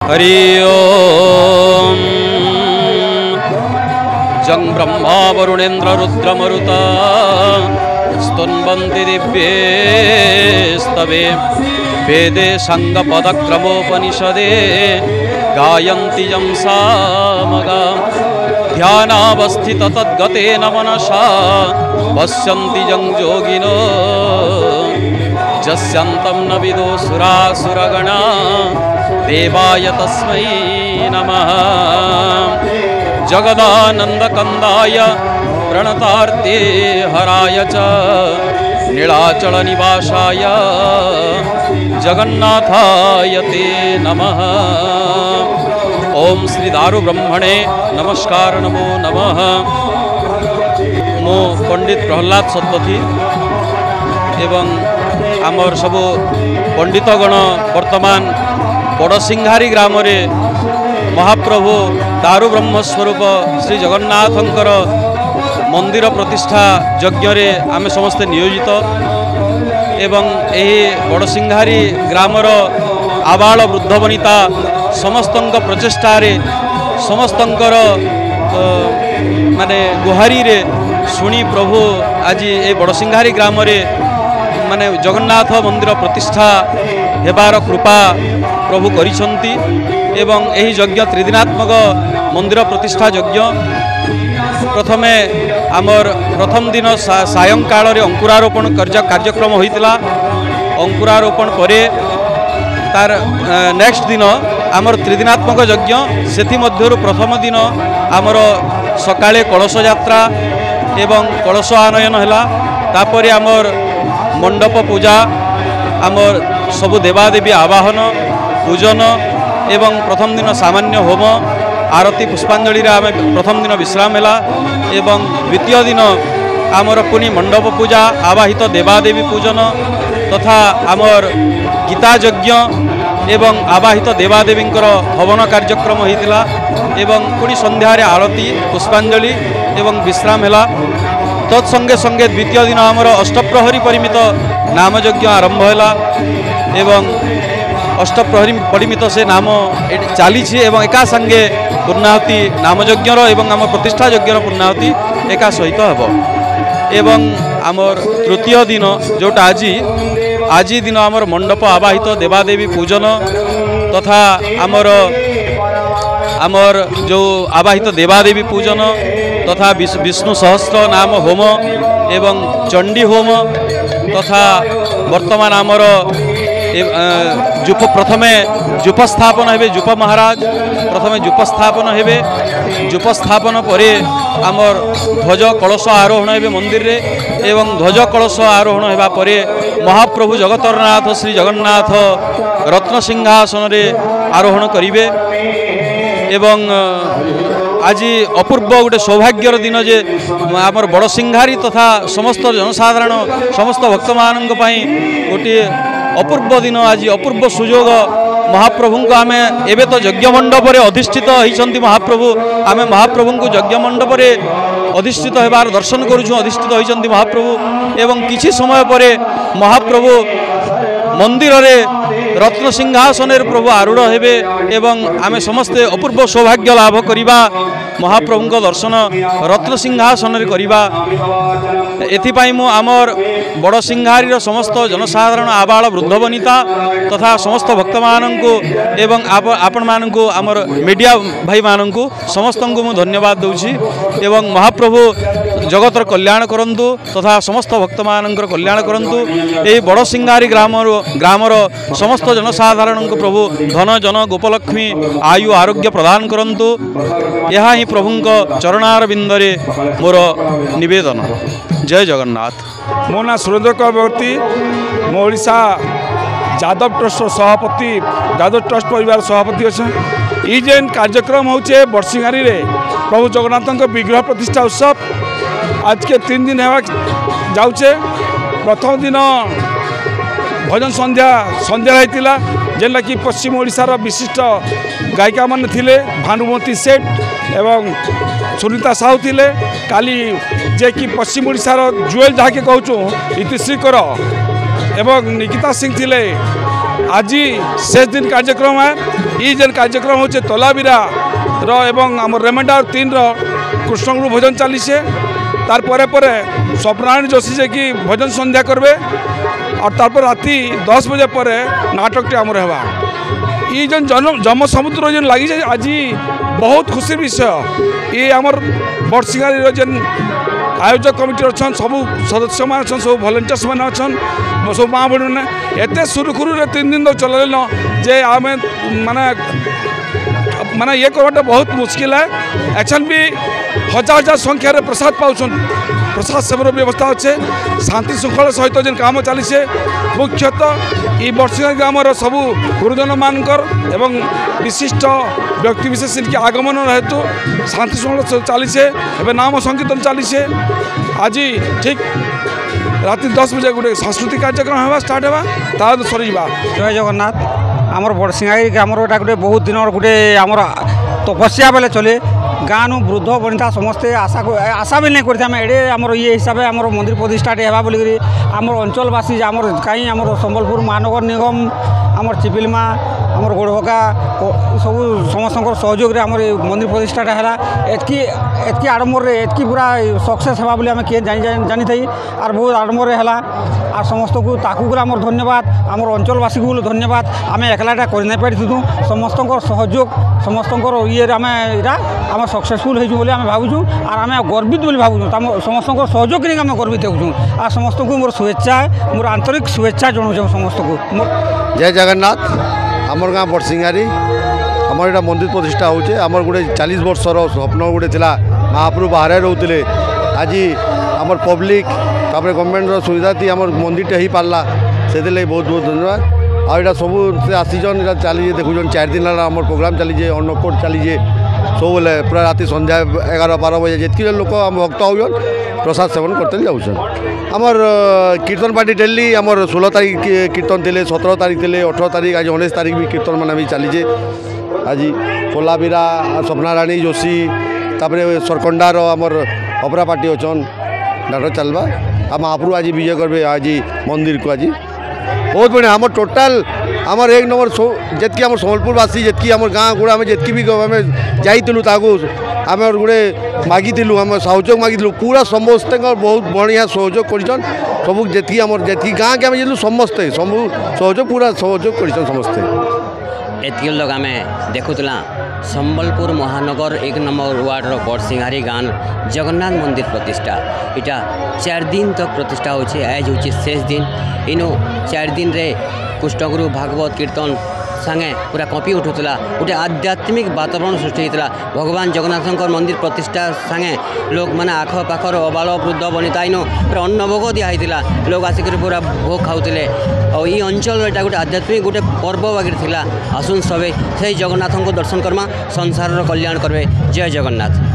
हरि ओम। जं ब्रह्मा वरुणेन्द्र रुद्रमरुता स्तुन्वन्ति दिव्येस्तवे वेदे संगपदक्रमोपनिषदे गायन्ति यं सामगा ध्यानावस्थित तद्गतेन मनसा पश्यन्ति यं योगिनो यस्यन्तं न विदो सुरासुरगणा देवाय तस्मै नमः। जगदानन्दकन्दाय प्रणतार्ते हराय च नीलाचलनिवासाय जगन्नाथाय ते नमः। ओम श्री दारु ब्रह्मणे नमस्कार नमो नमः। मो पंडित प्रहलाद सतपथी एवं आमर सब पंडितगण वर्तमान बड़सिंघारी ग्राम रे महाप्रभु दारु ब्रह्मस्वरूप श्री जगन्नाथंकर मंदिर प्रतिष्ठा यज्ञ रे आमे समस्ते नियोजित एवं एही बड़सिंघारी ग्रामर आबाल वृद्ध वनिता समस्तंक प्रचेष्टारे समस्तंकर माने गुहारी रे शुणी प्रभु आज ये बड़सिंघारी ग्राम रे माने जगन्नाथ मंदिर प्रतिष्ठा हेबार कृपा प्रभु करिसंती एवं एही यज्ञ त्रिदिनात्मक मंदिर प्रतिष्ठा यज्ञ प्रथमे आमर प्रथम दिन सायंकाल रे अंकुरारोपण कार्यक्रम होइतिला। अंकुरारोपण परे तार नेक्स्ट दिन आमर त्रिदिनात्मक यज्ञ सेथि मध्यरु प्रथम दिन आमर सकाळे कलश यात्रा एवं कलश आनयन हैला। तापरे आमर मंडप पूजा आमर सबु देवादेवी आवाहन पूजन एवं प्रथम दिन सामान्य होम आरती पुष्पांजलि आम प्रथम दिन विश्राम है एवं द्वितीय दिन आमर पुनी मंडप पूजा आवाहित देवादेवी पूजन तथा आमर गीता यज्ञ एवं आवाहित देवादेवी हवन कार्यक्रम होता एवं पुनी संध्यारे आरती पुष्पांजलि एवं विश्राम है। तत्संगे संगे द्वितीय दिन आमर अष्टप्रहरी परिमित नाम यज्ञ आरंभ है एवं अष्टप्रहरी परिमित से नाम चली एका संगे पूर्णाहुति नाम यज्ञर एवं आम प्रतिष्ठा यज्ञर पूर्णाहुति एका सहित हेब एवं आमर तृतीय दिन जोटा आज दिन आमर मंडप आवाहित देवादेवी पूजन तथा आमर जो आवाहित देवादेवी पूजन तथा विष्णु सहस्र नाम होम एवं चंडी होम तथा वर्तमान आमर जुप प्रथमे जुप स्थापन हेबे जुप महाराज प्रथमे जुप स्थापन हेबे जुप स्थापन परे आमर ध्वज कलश आरोहण हेबे मंदिर रे एवं ध्वज कलश आरोहण हेबा परे महाप्रभु जगतरनाथ श्री जगन्नाथ रत्न सिंहासन रे आरोहण करिवे एवं आज अपूर्व गोटे सौभाग्यर दिन जे आमर बड़सिंघारी तथा समस्त जनसाधारण समस्त भक्त मानक पई गोटे अपूर्व दिन आज अपूर्व सुजोग महाप्रभु को आमे एबे तो यज्ञ मंडप रे अधिष्ठित होइछंती महाप्रभु आमे महाप्रभु को यज्ञ मंडप रे अधिष्ठित हेबार दर्शन करूछु अधिष्ठित होइछंती महाप्रभु एवं किछि समय परे महाप्रभु मंदिर रे रत्न सिंहासन प्रभु आरूढ़ हेबे एवं आमे समस्ते अपूर्व सौभाग्य लाभ करिबा महाप्रभु को दर्शन रत्न सिंहासन रे करिबा एथिपाई मु आमर बड़सिंघारी समस्त जनसाधारण आबाल वृद्ध वनिता तथा समस्त भक्त माननकु एवं आपण माननकु आमर मीडिया भाई माननकु समस्त को मु धन्यवाद दउछि एवं महाप्रभु जगतर कल्याण करंतु तथा समस्त भक्त माननकर कल्याण करंतु एई बड़सिंघारी ग्रामर समस्त जनसाधारण को प्रभु धन जन गोपलक्ष्मी आयु आरोग्य प्रदान करंतु यह ही प्रभुंको चरणारविंदरे मोर निवेदन। जय जगन्नाथ। मो ना सुरेंद्र चक्रवर्ती मो ओडिशा यादव ट्रस्ट सभापति यादव ट्रस्ट परिवार सभापति अच्छे ई जेन कार्यक्रम होचे बड़सिंघारी रे प्रभु जगन्नाथ विग्रह प्रतिष्ठा उत्सव आज के 3 दिन है जाऊे। प्रथम दिन भजन संध्या होता जेनला कि पश्चिम ओडिशार विशिष्ट गायिका मान थिले भानुमती सेठ एवं सुनीता साहू थिले काली जे कि पश्चिम ओडिशार जुएल जहाँकि कहूँ इतिश्री कर एवं निकिता सिंह थिले आज शेष दिन कार्यक्रम है। ये जेन कार्यक्रम हो तलाबिरा एवं आम रेमेडा 3 कृष्णगुरु भजन चली से तार परे परे स्वप्नारायण जोशी जे कि भजन संध्या करबे और तारपर राति 10 बजे पर नाटक आमर है। ये जन जम समुद्र जेन लगी आज बहुत खुशी विषय। ये आमर बरसिंगारी जेन आयोजक कमिटी अच्छा सब सदस्य मान सब भलेंटियर्स मैंने अच्छा सब माँ भाई मैंने एत सुरुखुरु 3 दिन तक चल जे आम माने माने ये करवाटा बहुत मुश्किल है। एछन भी हजार हजार संख्यार प्रसाद पाँच प्रसाद सेवर व्यवस्था अच्छे शांति श्रृंखला सहित जेन काम चली से मुख्यतः ये बरसिंगारी ग्रामर सबू गुरुजन मानकर एवं विशिष्ट व्यक्ति विशेष इनके आगमन हेतु शांति श्रृंखला चली से एवं नाम संकीर्तन चली से आज ठीक राति 10 बजे गोटे सांस्कृतिक कार्यक्रम होगा स्टार्ट होगा तार सरीजा। जय जगन्नाथ। आमर बरसिंगारी ग्रामर गोटा गोटे बहुत दिन गोटे आमर तपस्या बेले चले गाँव वृद्ध बनिता समस्ते आशा भी नहीं करते आम एडे आमर ये हिसाब से आमर मंदिर प्रतिष्ठाटे होगा बोलिकी आमर अंचलवासी आमर कहीं आमर संबलपुर महानगर निगम आमर चिपिलमा आमर गोड़भका सब समस्त सहयोग आमर मंदिर प्रतिष्ठाटा है। एतकी आडम्बर एतकी पूरा सक्सेस होगा बोली आम किए जानी थी और बहुत आडम्बर है और समस्त को ताकू आमर धन्यवाद आमर अंचलवासी को धन्यवाद। आम एकलाटा कर नहीं पारिथु समस्त सहयोग समस्त ये आम सक्सेसफुल हो भावुँ और आम गर्वित बोली भावुँ समस्त सहयोग नहीं आम गर्वित होचुँ और समस्त को मोर शुभेच्छा मोर आंतरिक शुभेच्छा जनाऊँ समस्त को। जय जगन्नाथ। आमर गाँ बरसिंगारी आमर यहाँ मंदिर प्रतिष्ठा होचे आमर गोटे 40 वर्षर स्वप्न गोटे थिला महाप्रभु बाहर रोते आज आमर पब्लिक तापर गवर्नमेंट सुविधा थी आमर मंदिर हो पार्ला से बहुत बहुत धन्यवाद। आ यहाँ सब आसीचन चली देखुन 4 दिन आमर प्रोग्राम चलीजे अन्नकूट चलीजे सब बोले पूरा राति संध्या 11-12 बजे जितकी लोक आम भक्त हो प्रसाद सेवन करते जाऊन। आमर कीर्तन पार्टी डेली आमर 16 तारीख कीर्तन थे 17 तारीख थे 18 तारीख आज 19 तारीख भी कीर्तन मैंने भी चलीजे। आज कोलाबिरा स्वप्नारायणी जोशी तापर सरकंडार आमर अपरा पार्टी अच्छन नाटक चलवा आ महाप्रभु आज विजय करबे आज मंदिर को आज बहुत बढ़िया आम टोटाल आमर 1 नंबर जितकी आम सम्बलपुरवासी जितकी आम गाँ गुड़ा जितकी भी आम जाइलु आम गोटे मागिलु आम सहयोग मागिलु पूरा समस्ते बहुत बढ़िया सहयोग कर सब जी आम जी गाँ के आम जाइलु समस्ते सब सहयोग पूरा सहयोग कर समस्ते एतिक लोग आम देखुला संबलपुर महानगर 1 नंबर वार्ड बरसिंगारी गाँव जगन्नाथ मंदिर प्रतिष्ठा इटा 4 दिन तक प्रतिष्ठा होचे। आज होचे शेष दिन इनो 4 दिन रे कृष्णगुरु भागवत कीर्तन संगे पूरा कपी उठुला गोटे आध्यात्मिक वातावरण सृष्टि होता। भगवान जगन्नाथ मंदिर प्रतिष्ठा संगे लोक मैंने आखपाखर अबाल वृद्ध बनिता इन पूरा अन्न भोग दिखाई लोग आसिक पूरा भोग खाऊले और ये अंचल यहाँ गोटे आध्यात्मिक गोटे पर्व वगैरह आसुन सबे से जगन्नाथ को दर्शन करमा संसार कल्याण करवे। जय जगन्नाथ।